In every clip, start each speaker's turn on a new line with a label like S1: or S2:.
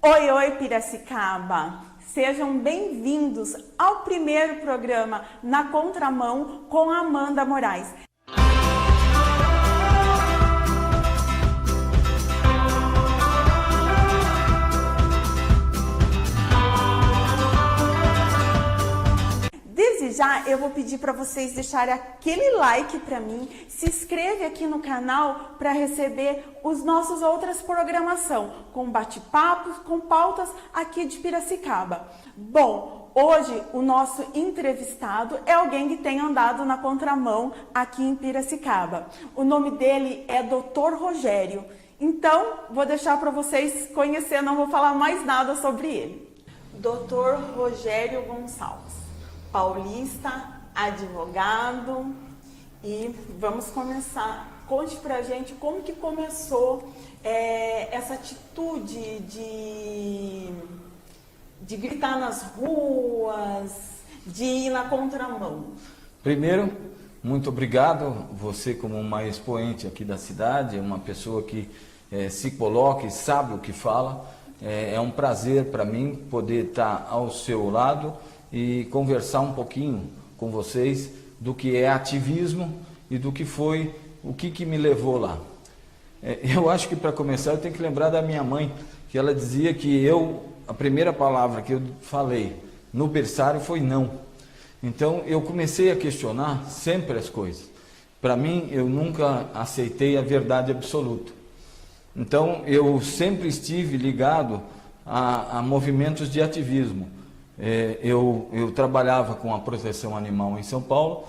S1: Oi, oi, Piracicaba! Sejam bem-vindos ao primeiro programa Na Contramão com Amanda Moraes. Desde já eu vou pedir para vocês deixarem aquele like para mim, se inscreve aqui no canal para receber os nossos outras programação, com bate-papos, com pautas aqui de Piracicaba. Bom, hoje o nosso entrevistado é alguém que tem andado na contramão aqui em Piracicaba. O nome dele é Dr. Rogério. Então, vou deixar para vocês conhecer, não vou falar mais nada sobre ele. Dr. Rogério Gonçalves, paulista, advogado, e vamos começar. Conte pra gente como que começou essa atitude de gritar nas ruas, de ir na contramão.
S2: Primeiro, muito obrigado, você como uma expoente aqui da cidade, uma pessoa que se coloca e sabe o que fala. É um prazer para mim poder estar ao seu lado e conversar um pouquinho com vocês do que é ativismo e do que foi, o que me levou lá. Eu acho que para começar eu tenho que lembrar da minha mãe, que ela dizia que a primeira palavra que eu falei no berçário foi não. Então eu comecei a questionar sempre as coisas. Para mim, eu nunca aceitei a verdade absoluta. Então eu sempre estive ligado a movimentos de ativismo. Eu trabalhava com a proteção animal em São Paulo.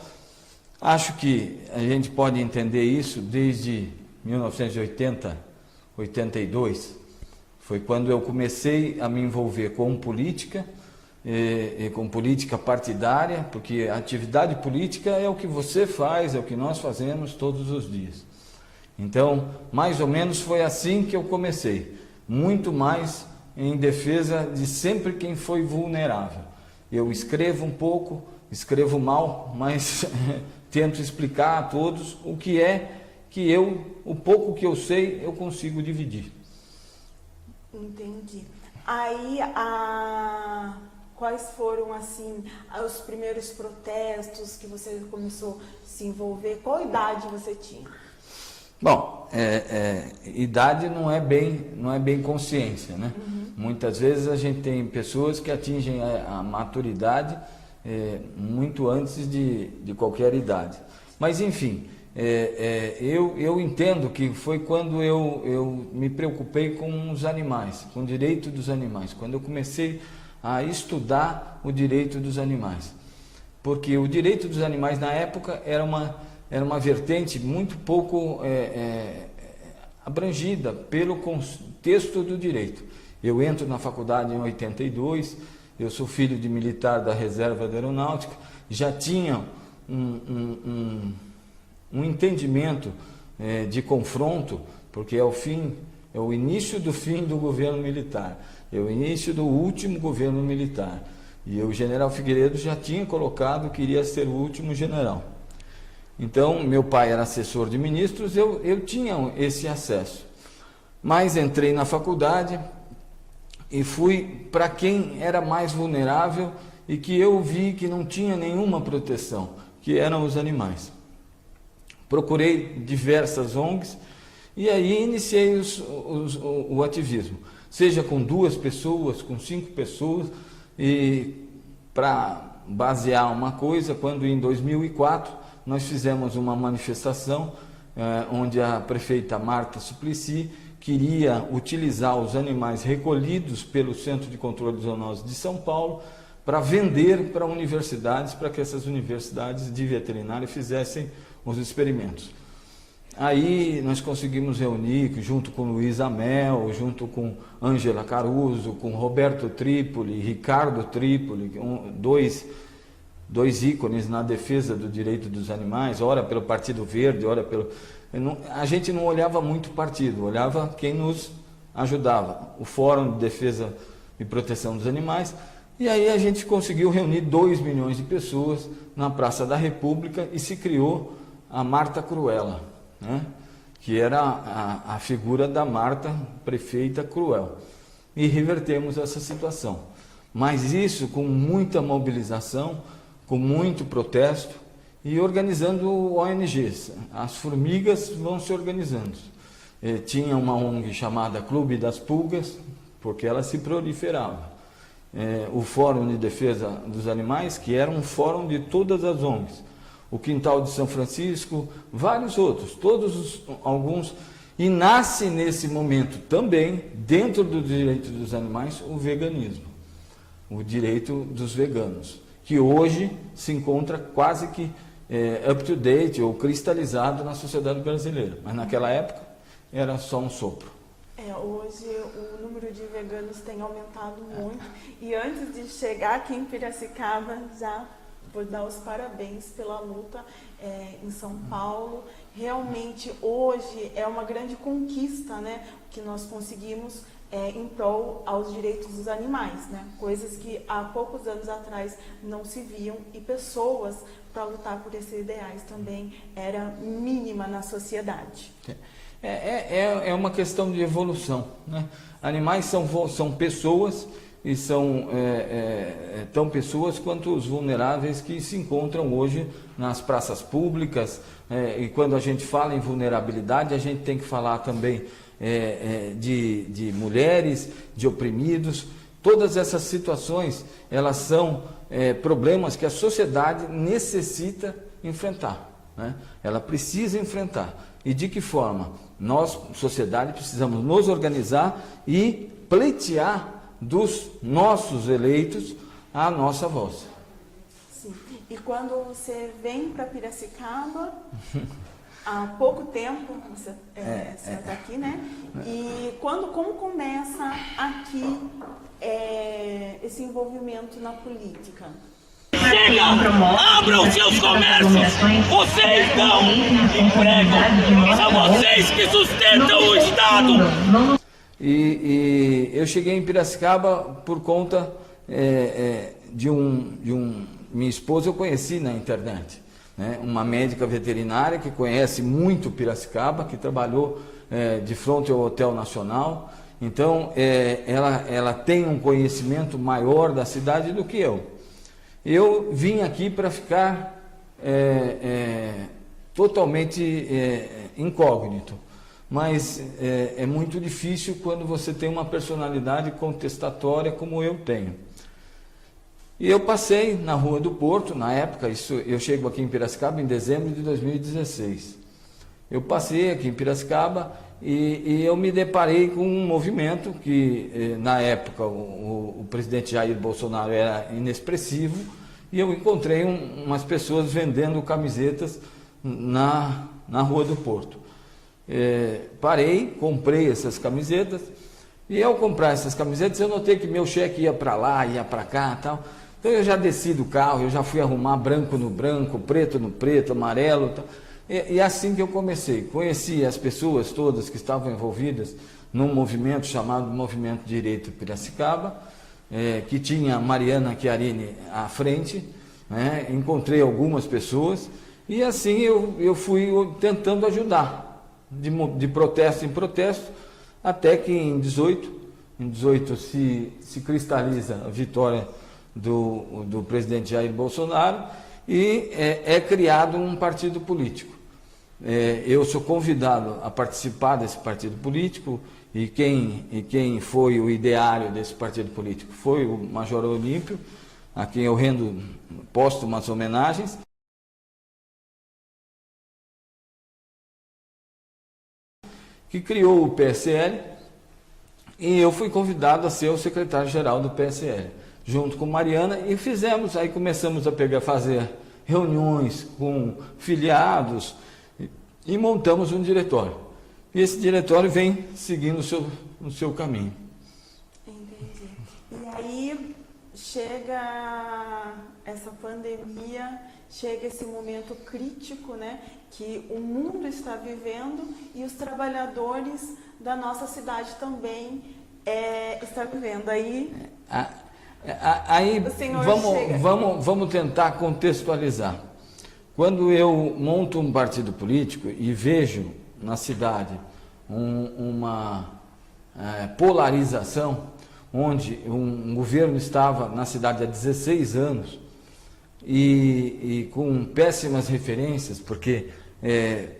S2: Acho que a gente pode entender isso desde 1980, 82. Foi quando eu comecei a me envolver com política, com política partidária, porque a atividade política é o que você faz, é o que nós fazemos todos os dias. Então, mais ou menos foi assim que eu comecei, muito mais em defesa de sempre quem foi vulnerável. Eu escrevo um pouco, escrevo mal, mas tento explicar a todos o que é que o pouco que eu sei, eu consigo dividir.
S1: Entendi. Aí, quais foram, assim, os primeiros protestos que você começou a se envolver? Qual idade você tinha?
S2: Bom, idade não é bem consciência, né? Uhum. Muitas vezes a gente tem pessoas que atingem a maturidade muito antes de qualquer idade. Mas, enfim, eu entendo que foi quando eu me preocupei com os animais, com o direito dos animais, quando eu comecei a estudar o direito dos animais. Porque o direito dos animais, na época, era uma vertente muito pouco abrangida pelo contexto do direito. Eu entro na faculdade em 82, eu sou filho de militar da Reserva da Aeronáutica, já tinha um entendimento de confronto, porque é o início do fim do governo militar, é o início do último governo militar. E o general Figueiredo já tinha colocado que iria ser o último general. Então, meu pai era assessor de ministros, eu tinha esse acesso. Mas entrei na faculdade e fui para quem era mais vulnerável e que eu vi que não tinha nenhuma proteção, que eram os animais. Procurei diversas ONGs e aí iniciei o ativismo, seja com 2 pessoas, com 5 pessoas, e para basear uma coisa, quando em 2004 nós fizemos uma manifestação onde a prefeita Marta Suplicy queria utilizar os animais recolhidos pelo Centro de Controle de Zoonoses de São Paulo para vender para universidades, para que essas universidades de veterinária fizessem os experimentos. Aí nós conseguimos reunir, junto com Luiz Amel, junto com Ângela Caruso, com Roberto Trípoli, Ricardo Trípoli, dois ícones na defesa do direito dos animais, ora pelo Partido Verde, ora pelo... A gente não olhava muito partido, olhava quem nos ajudava. O Fórum de Defesa e Proteção dos Animais. E aí a gente conseguiu reunir 2 milhões de pessoas na Praça da República e se criou a Marta Cruella, né? Que era a figura da Marta, prefeita cruel. e revertermos essa situação. Mas isso com muita mobilização, com muito protesto e organizando ONGs. As formigas vão se organizando. Tinha uma ONG chamada Clube das Pulgas, porque ela se proliferava. O Fórum de Defesa dos Animais, que era um fórum de todas as ONGs. O Quintal de São Francisco, vários outros, alguns. E nasce nesse momento também, dentro do direito dos animais, o veganismo, o direito dos veganos, que hoje se encontra quase que up to date ou cristalizado na sociedade brasileira. Mas naquela época era só um sopro.
S1: Hoje o número de veganos tem aumentado muito. E antes de chegar aqui em Piracicaba, já vou dar os parabéns pela luta em São Paulo. Realmente hoje é uma grande conquista, né, que nós conseguimos em prol aos direitos dos animais, né? Coisas que há poucos anos atrás não se viam, e pessoas para lutar por esses ideais também era mínima na sociedade.
S2: É uma questão de evolução, né? Animais são pessoas, e são tão pessoas quanto os vulneráveis que se encontram hoje nas praças públicas. E quando a gente fala em vulnerabilidade, a gente tem que falar também de mulheres, de oprimidos. Todas essas situações, elas são problemas que a sociedade necessita enfrentar, né? Ela precisa enfrentar. E de que forma? Nós, sociedade, precisamos nos organizar e pleitear dos nossos eleitos a nossa voz.
S1: Sim. E quando você vem para Piracicaba, há pouco tempo você está aqui, né? E como começa aqui esse envolvimento na política?
S3: Chega! Abram seus comércios! Vocês não empregam! São vocês que sustentam o Estado!
S2: E eu cheguei em Piracicaba por conta minha esposa eu conheci na internet, né? Uma médica veterinária que conhece muito Piracicaba, que trabalhou de frente ao Hotel Nacional. Então ela tem um conhecimento maior da cidade do que eu. Eu vim aqui para ficar totalmente incógnito. Mas é muito difícil quando você tem uma personalidade contestatória como eu tenho. E eu passei na Rua do Porto, na época, eu chego aqui em Piracicaba em dezembro de 2016. Eu passei aqui em Piracicaba e eu me deparei com um movimento que, na época, o presidente Jair Bolsonaro era inexpressivo, e eu encontrei umas pessoas vendendo camisetas na Rua do Porto. Parei, comprei essas camisetas, e ao comprar essas camisetas eu notei que meu cheque ia para lá, ia para cá e tal. Então eu já desci do carro, eu já fui arrumar branco no branco, preto no preto, amarelo e tal. E assim que eu comecei, conheci as pessoas todas que estavam envolvidas num movimento chamado Movimento Direito Piracicaba, que tinha Mariana Chiarini à frente, né? Encontrei algumas pessoas, e assim eu fui tentando ajudar. De protesto em protesto, até que em 18 se cristaliza a vitória do presidente Jair Bolsonaro e é criado um partido político. Eu sou convidado a participar desse partido político, e quem foi o ideário desse partido político foi o Major Olímpio, a quem eu rendo póstumas homenagens. Que criou o PSL, e eu fui convidado a ser o secretário-geral do PSL, junto com Mariana, e começamos a fazer reuniões com filiados, e montamos um diretório. E esse diretório vem seguindo o seu caminho.
S1: Entendi. E aí chega essa pandemia, chega esse momento crítico, né, que o mundo está vivendo, e os trabalhadores da nossa cidade também estão vivendo. Aí
S2: vamos tentar contextualizar. Quando eu monto um partido político e vejo na cidade uma polarização, onde um governo estava na cidade há 16 anos e com péssimas referências, porque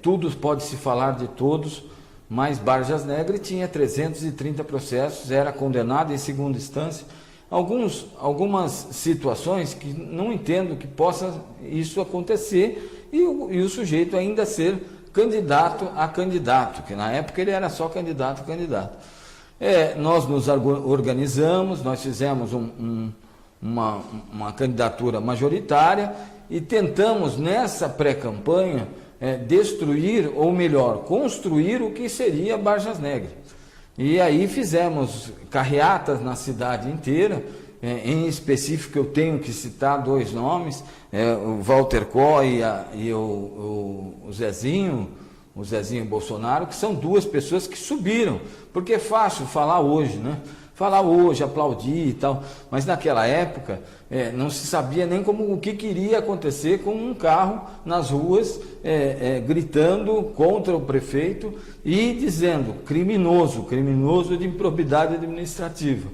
S2: tudo pode se falar de todos, mas Vargas Negra tinha 330 processos, era condenado em segunda instância. Algumas situações que não entendo que possa isso acontecer e o sujeito ainda ser candidato a candidato, que na época ele era só candidato a candidato. Nós nos organizamos, nós fizemos uma candidatura majoritária e tentamos nessa pré-campanha destruir, ou melhor, construir o que seria Vargas Negra. E aí fizemos carreatas na cidade inteira, em específico eu tenho que citar 2 nomes, o Walter Coy e o Zezinho Bolsonaro, que são 2 pessoas que subiram, porque é fácil falar hoje, né? Falar hoje, aplaudir e tal, mas naquela época não se sabia nem o que iria acontecer com um carro nas ruas gritando contra o prefeito e dizendo criminoso de improbidade administrativa.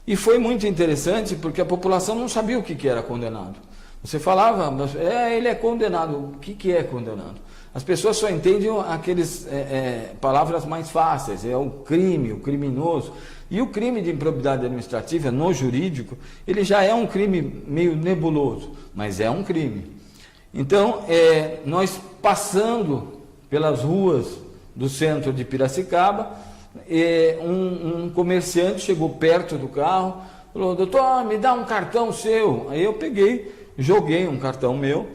S2: E foi muito interessante porque a população não sabia o que era condenado. Você falava, ele é condenado, o que é condenado? As pessoas só entendem aqueles palavras mais fáceis, o crime, o criminoso. E o crime de improbidade administrativa, no jurídico, ele já é um crime meio nebuloso, mas é um crime. Então, nós passando pelas ruas do centro de Piracicaba, um comerciante chegou perto do carro, falou, doutor, me dá um cartão seu. Aí eu peguei, joguei um cartão meu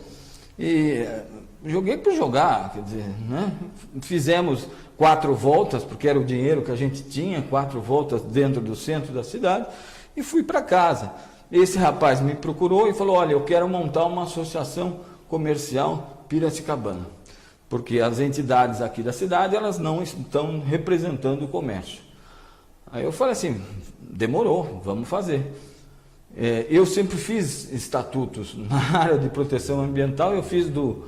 S2: e joguei por jogar, quer dizer, né? Fizemos 4 voltas, porque era o dinheiro que a gente tinha, 4 voltas dentro do centro da cidade, e fui para casa. Esse rapaz me procurou e falou, olha, eu quero montar uma associação comercial piracicabana, porque as entidades aqui da cidade, elas não estão representando o comércio. Aí eu falei assim, demorou, vamos fazer. Eu sempre fiz estatutos na área de proteção ambiental, eu fiz do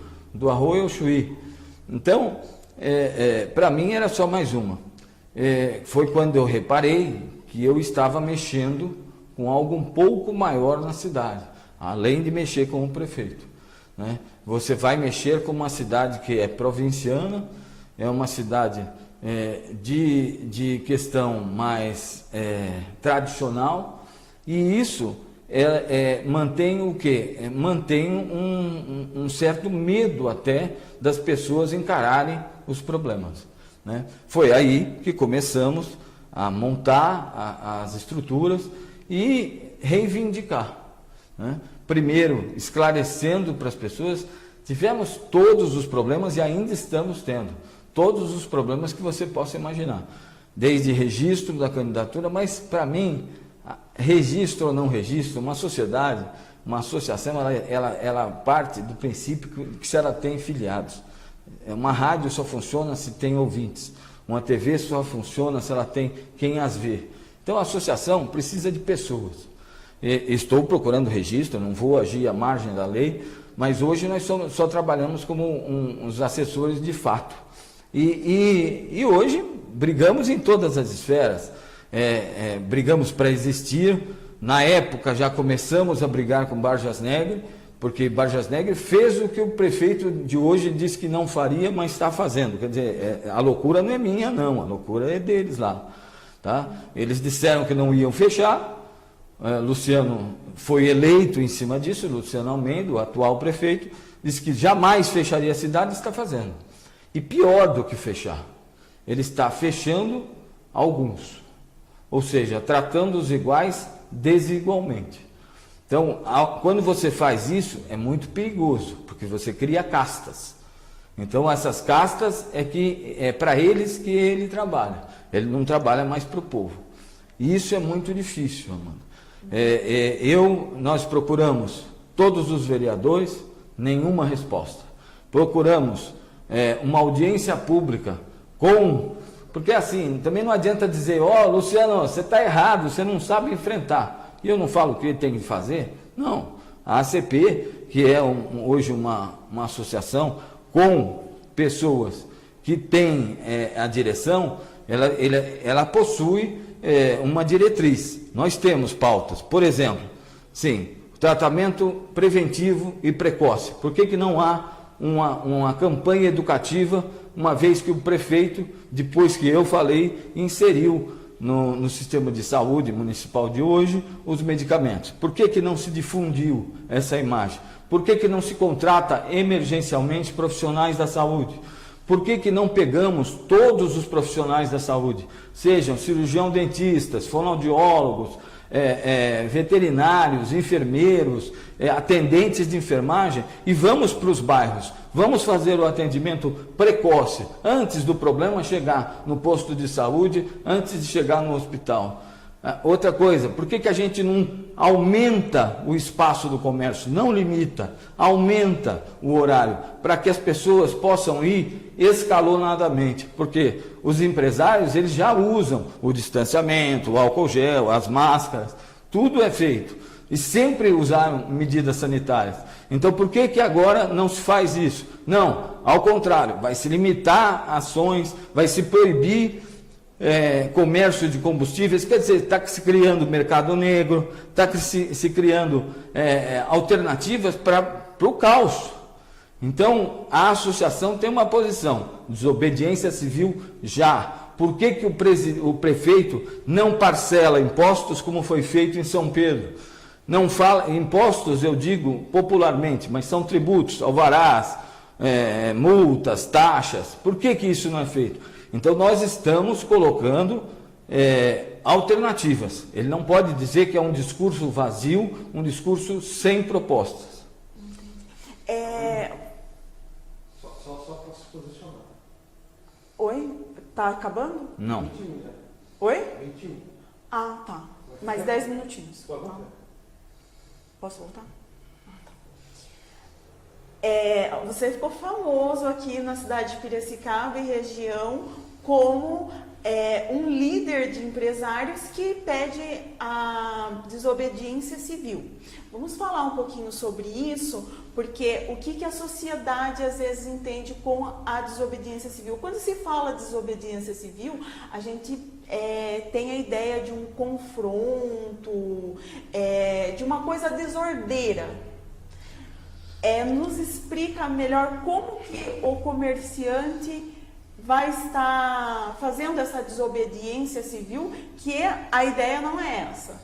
S2: Arroio ao Chuí. Então, para mim era só mais uma. Foi quando eu reparei que eu estava mexendo com algo um pouco maior na cidade, além de mexer com o prefeito, né? Você vai mexer com uma cidade que é provinciana, é uma cidade de questão mais tradicional, e isso mantém o quê? Mantém um certo medo até das pessoas encararem os problemas, né? Foi aí que começamos a montar as estruturas e reivindicar, né? Primeiro, esclarecendo para as pessoas, tivemos todos os problemas e ainda estamos tendo todos os problemas que você possa imaginar, desde registro da candidatura, mas para mim, registro ou não registro, uma sociedade, uma associação, ela parte do princípio que se ela tem filiados. Uma rádio só funciona se tem ouvintes, uma TV só funciona se ela tem quem as vê. Então a associação precisa de pessoas. Estou procurando registro, não vou agir à margem da lei, mas hoje nós só trabalhamos como uns assessores de fato. E hoje brigamos em todas as esferas, brigamos para existir. Na época já começamos a brigar com Vargas Negra, porque Vargas Negra fez o que o prefeito de hoje disse que não faria, mas está fazendo. Quer dizer, a loucura não é minha não, a loucura é deles lá, tá? Eles disseram que não iam fechar, Luciano foi eleito em cima disso, Luciano Almeida, o atual prefeito, disse que jamais fecharia a cidade, está fazendo. E pior do que fechar, ele está fechando alguns, ou seja, tratando os iguais desigualmente. Então, quando você faz isso, é muito perigoso, porque você cria castas. Então, essas castas é para eles que ele trabalha. Ele não trabalha mais para o povo. E isso é muito difícil, Amanda. Nós procuramos todos os vereadores, nenhuma resposta. Procuramos uma audiência pública porque assim, também não adianta dizer, Luciano, você está errado, você não sabe enfrentar. E eu não falo o que ele tem que fazer? Não. A ACP, que é hoje uma associação com pessoas que têm a direção, ela possui uma diretriz. Nós temos pautas, por exemplo, sim, tratamento preventivo e precoce. Por que não há uma campanha educativa, uma vez que o prefeito, depois que eu falei, inseriu no sistema de saúde municipal de hoje os medicamentos? Por que não se difundiu essa imagem? Por que não se contrata emergencialmente profissionais da saúde? Por que não pegamos todos os profissionais da saúde, sejam cirurgião-dentistas, fonoaudiólogos, veterinários, enfermeiros, atendentes de enfermagem, e vamos para os bairros, vamos fazer o atendimento precoce, antes do problema chegar no posto de saúde, antes de chegar no hospital. Outra coisa, por que a gente não aumenta o espaço do comércio, não limita, aumenta o horário, para que as pessoas possam ir escalonadamente? Porque os empresários, eles já usam o distanciamento, o álcool gel, as máscaras, tudo é feito, e sempre usaram medidas sanitárias. Então por que agora não se faz isso? Não, ao contrário, vai se limitar ações, vai se proibir comércio de combustíveis, quer dizer, está se criando mercado negro, está se criando alternativas para o caos. Então, a associação tem uma posição, desobediência civil já. Por que o prefeito não parcela impostos como foi feito em São Pedro? Não fala, impostos eu digo popularmente, mas são tributos, alvarás, multas, taxas. Por que isso não é feito? Então, nós estamos colocando alternativas. Ele não pode dizer que é um discurso vazio, um discurso sem propostas.
S4: Só para se posicionar.
S1: Oi? Tá acabando?
S2: Não.
S4: 21, né?
S1: Oi?
S4: 21.
S1: Ah, tá. Mais 10 minutinhos.
S4: Pode voltar.
S1: Posso voltar? Você ficou famoso aqui na cidade de Piracicaba e região como um líder de empresários que pede a desobediência civil. Vamos falar um pouquinho sobre isso, porque o que a sociedade às vezes entende com a desobediência civil? Quando se fala desobediência civil, a gente tem a ideia de um confronto, de uma coisa desordeira. Nos explica melhor como que o comerciante vai estar fazendo essa desobediência civil, que a ideia não é essa.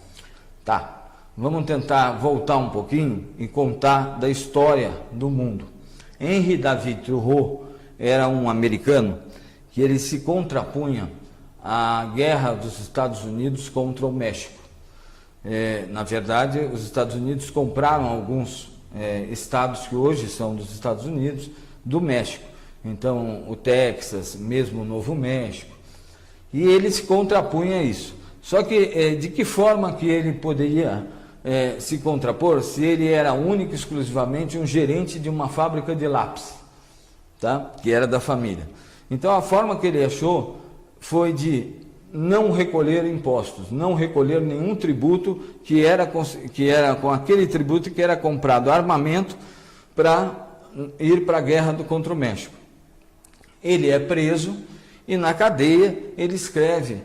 S2: Tá, vamos tentar voltar um pouquinho e contar da história do mundo. Henry David Thoreau era um americano que ele se contrapunha à guerra dos Estados Unidos contra o México. Na verdade, os Estados Unidos compraram alguns estados que hoje são dos Estados Unidos, do México. Então, o Texas, mesmo o Novo México. E ele se contrapunha a isso. Só que, de que forma que ele poderia se contrapor se ele era único e exclusivamente um gerente de uma fábrica de lápis, tá? Que era da família. Então, a forma que ele achou foi de não recolher impostos, não recolher nenhum tributo que era com aquele tributo que era comprado armamento para ir para a guerra contra o México. Ele é preso e na cadeia ele escreve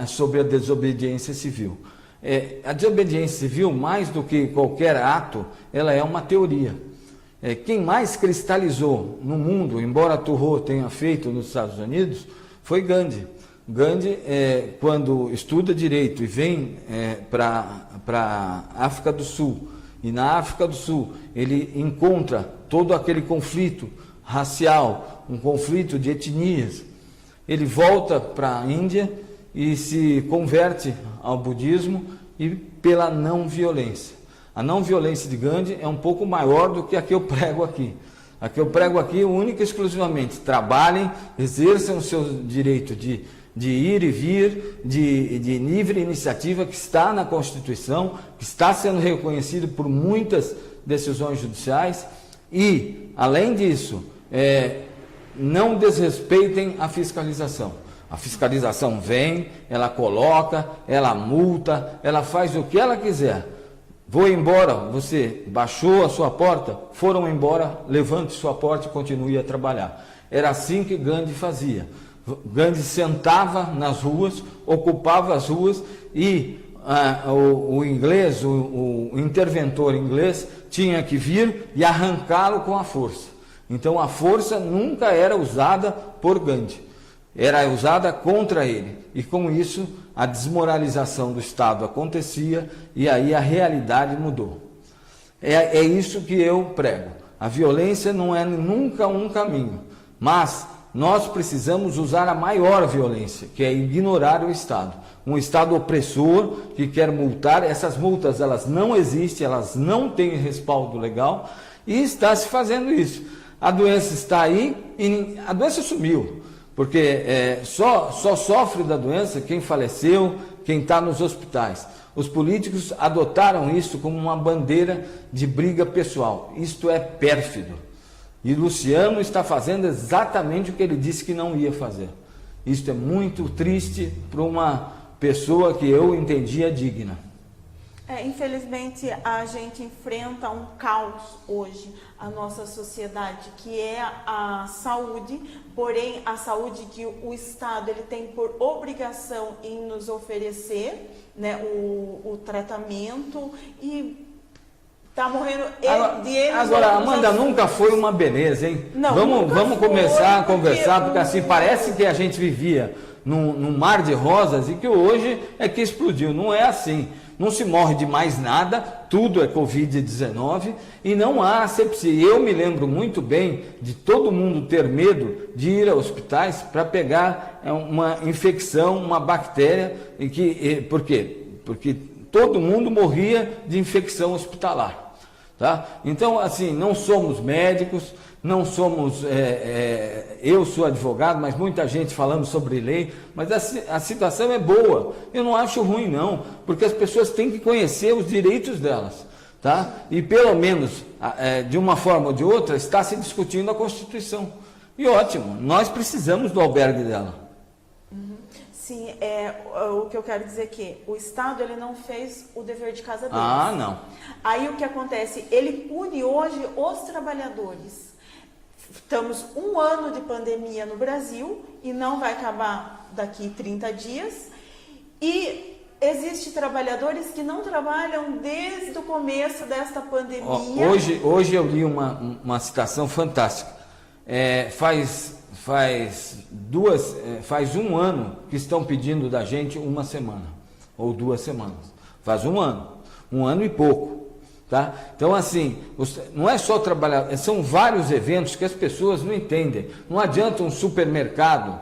S2: sobre a desobediência civil. A desobediência civil, mais do que qualquer ato, ela é uma teoria. Quem mais cristalizou no mundo, embora Thoreau tenha feito nos Estados Unidos, foi Gandhi. Gandhi, quando estuda direito e vem para a África do Sul, e na África do Sul ele encontra todo aquele conflito racial, um conflito de etnias, ele volta para a Índia e se converte ao budismo e pela não violência. A não violência de Gandhi é um pouco maior do que a que eu prego aqui. A que eu prego aqui, única e exclusivamente, trabalhem, exerçam o seu direito de ir e vir, de livre iniciativa, que está na Constituição, que está sendo reconhecido por muitas decisões judiciais, e, além disso, não desrespeitem a fiscalização. A fiscalização vem, ela coloca, ela multa, ela faz o que ela quiser. Vou embora, você baixou a sua porta, foram embora, levante sua porta e continue a trabalhar. Era assim que Gandhi fazia. Gandhi sentava nas ruas, ocupava as ruas e o inglês, o interventor inglês tinha que vir e arrancá-lo com a força. Então a força nunca era usada por Gandhi, era usada contra ele, e com isso a desmoralização do Estado acontecia e aí a realidade mudou. É isso que eu prego. A violência não é nunca um caminho, mas nós precisamos usar a maior violência, que é ignorar o Estado. Um Estado opressor que quer multar, essas multas elas não existem, elas não têm respaldo legal, e está se fazendo isso. A doença está aí e a doença sumiu, porque só sofre da doença quem faleceu, quem está nos hospitais. Os políticos adotaram isso como uma bandeira de briga pessoal. Isto é pérfido. E Luciano está fazendo exatamente o que ele disse que não ia fazer. Isto é muito triste para uma pessoa que eu entendia digna.
S1: Infelizmente, a gente enfrenta um caos hoje, a nossa sociedade, que é a saúde, porém a saúde que o Estado ele tem por obrigação em nos oferecer, né, o tratamento, e está morrendo
S2: Agora, Amanda, nunca foi uma beleza, hein?
S1: Não,
S2: vamos começar a conversar, porque assim, parece que a gente vivia num mar de rosas e que hoje é que explodiu. Não é assim. Não se morre de mais nada, tudo é Covid-19 e não há asepsia. Eu me lembro muito bem de todo mundo ter medo de ir a hospitais para pegar uma infecção, uma bactéria. Por quê? Porque todo mundo morria de infecção hospitalar. Tá? Então, assim, não somos médicos, não somos, eu sou advogado, mas muita gente falando sobre lei, mas a situação é boa, eu não acho ruim não, porque as pessoas têm que conhecer os direitos delas, tá? E pelo menos, de uma forma ou de outra, está se discutindo a Constituição, e ótimo, nós precisamos do albergue dela.
S1: Sim, o que eu quero dizer é que o Estado ele não fez o dever de casa dele.
S2: Ah, não.
S1: Aí o que acontece? Ele pune hoje os trabalhadores. Estamos 1 ano de pandemia no Brasil e não vai acabar daqui 30 dias. E existem trabalhadores que não trabalham desde o começo desta pandemia.
S2: Hoje eu li uma citação fantástica. Faz 1 ano que estão pedindo da gente 1 semana ou 2 semanas. Faz 1 ano e pouco. Tá? Então, assim, não é só trabalhar, são vários eventos que as pessoas não entendem. Não adianta um supermercado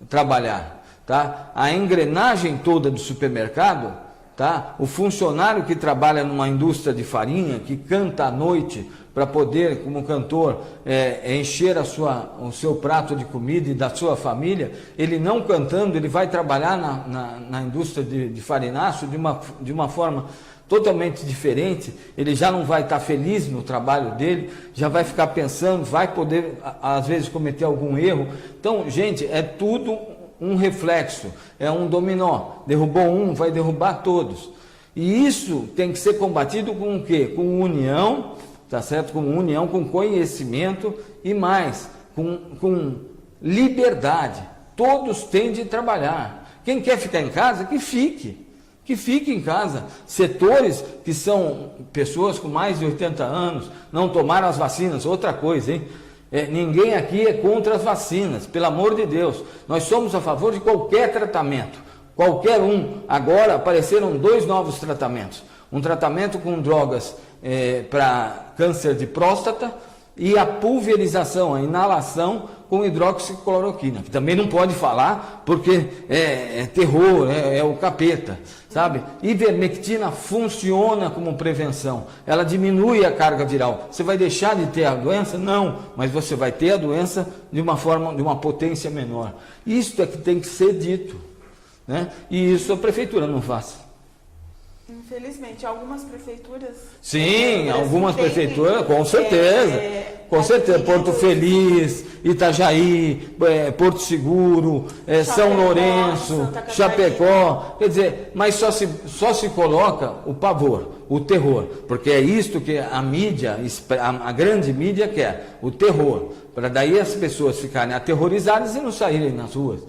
S2: trabalhar. Tá? A engrenagem toda do supermercado, tá? O funcionário que trabalha numa indústria de farinha, que canta à noite para poder, como cantor, encher o seu prato de comida e da sua família, ele não cantando, ele vai trabalhar na indústria de farináceo de uma forma totalmente diferente, ele já não vai estar feliz no trabalho dele, já vai ficar pensando, vai poder, às vezes, cometer algum erro. Então, gente, é tudo um reflexo, é um dominó. Derrubou um, vai derrubar todos. E isso tem que ser combatido com o quê? Com união, tá certo? Com união, com conhecimento e mais, com liberdade. Todos têm de trabalhar. Quem quer ficar em casa, que fique em casa. Setores que são pessoas com mais de 80 anos, não tomaram as vacinas, outra coisa, hein? Ninguém aqui é contra as vacinas, pelo amor de Deus. Nós somos a favor de qualquer tratamento, qualquer um. Agora apareceram 2 novos tratamentos. Um tratamento com drogas para câncer de próstata e a pulverização, a inalação com hidroxicloroquina, que também não pode falar porque é terror, é o capeta, sabe? Ivermectina funciona como prevenção, ela diminui a carga viral. Você vai deixar de ter a doença? Não, mas você vai ter a doença de uma potência menor. Isso é que tem que ser dito, né? E isso a prefeitura não faz.
S1: Infelizmente, algumas prefeituras...
S2: Sim, algumas prefeituras, com certeza. Com certeza, Porto Feliz, Itajaí, Porto Seguro, São Lourenço, Chapecó, quer dizer, mas só se coloca o pavor, o terror, porque é isto que a mídia, a grande mídia quer, o terror, para daí as pessoas ficarem aterrorizadas e não saírem nas ruas.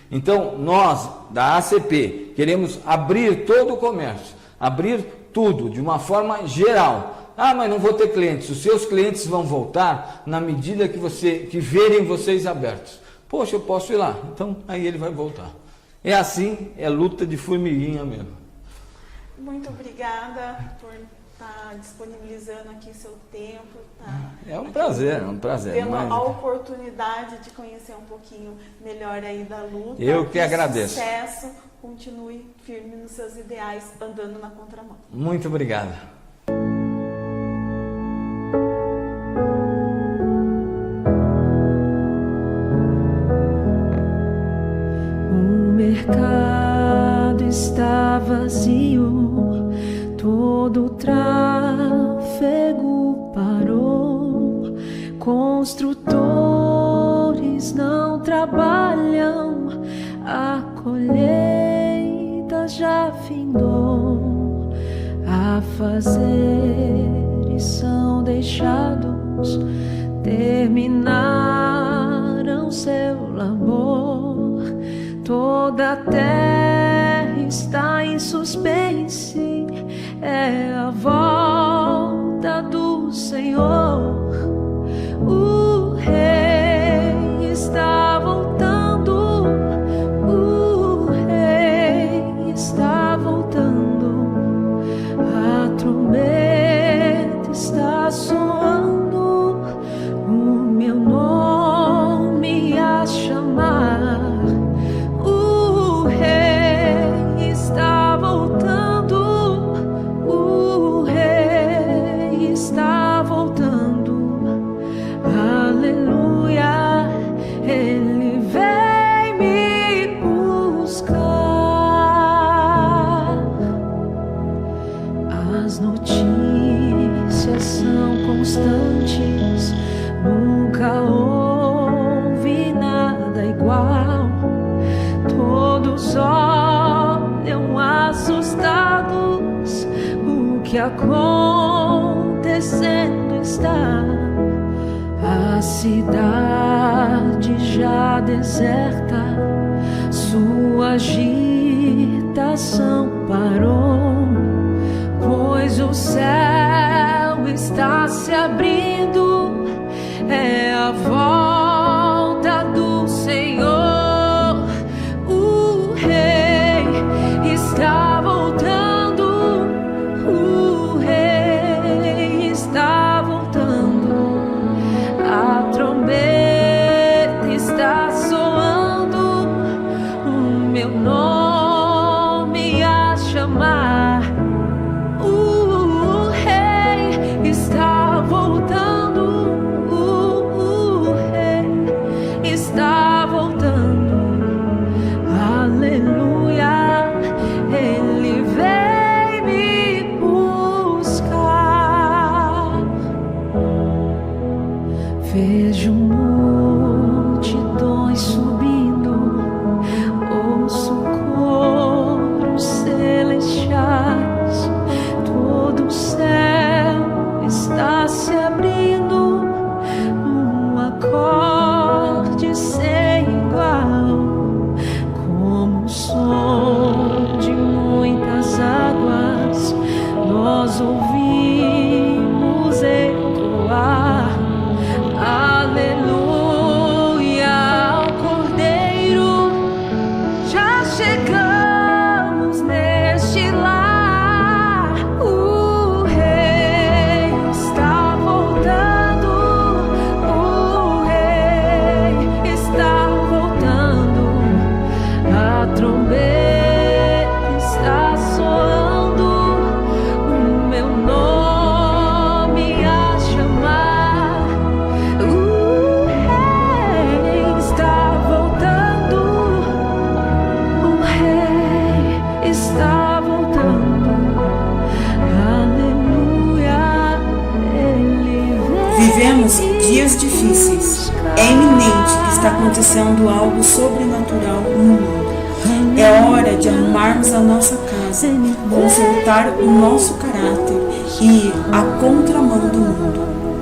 S2: Então, nós, da ACP, queremos abrir todo o comércio, abrir tudo de uma forma geral. Ah, mas não vou ter clientes. Os seus clientes vão voltar na medida que verem vocês abertos. Poxa, eu posso ir lá. Então, aí ele vai voltar. É assim, é luta de formiguinha mesmo.
S1: Muito obrigada por estar disponibilizando aqui seu tempo.
S2: É um prazer,
S1: Tendo a oportunidade de conhecer um pouquinho melhor aí da luta.
S2: Eu que agradeço.
S1: Sucesso, continue firme nos seus ideais, andando na contramão.
S2: Muito obrigado.
S5: O mercado está vazio, todo o tráfego parou, construtores não trabalham, a colheita já findou, afazeres são deixados, terminaram seu labor, toda a terra está em suspense, é a volta do Senhor. O Rei está voltando, o Rei está voltando, a trombeta está soando, o meu nome a chamar. O Rei está voltando, o Rei está voltando. Aleluia, Ele vem me buscar. As notícias são constantes, nunca houve nada igual. Todos olham assustados, o que acontecendo está. A cidade já deserta, sua agitação parou, pois o céu está se abrindo, é a volta do Senhor. O Rei está voltando, o Rei está voltando, a trombeta está soando, o meu nome a chamar. O Rei está voltando, o Rei está voltando. Aleluia, Ele vem me buscar. Vejo multidões subindo, ouço coros celestiais, todo o céu está se abrindo, um acorde sem igual, como o som de muitas águas, nós ouvimos ecoar. Aleluia ao Cordeiro, já chegamos neste lar. O Rei está voltando, o Rei está voltando, a trombeta está soando, o meu nome
S1: dias difíceis. É iminente que está acontecendo algo sobrenatural no mundo. É hora de arrumarmos a nossa casa, consertar o nosso caráter e ir à contramão do mundo.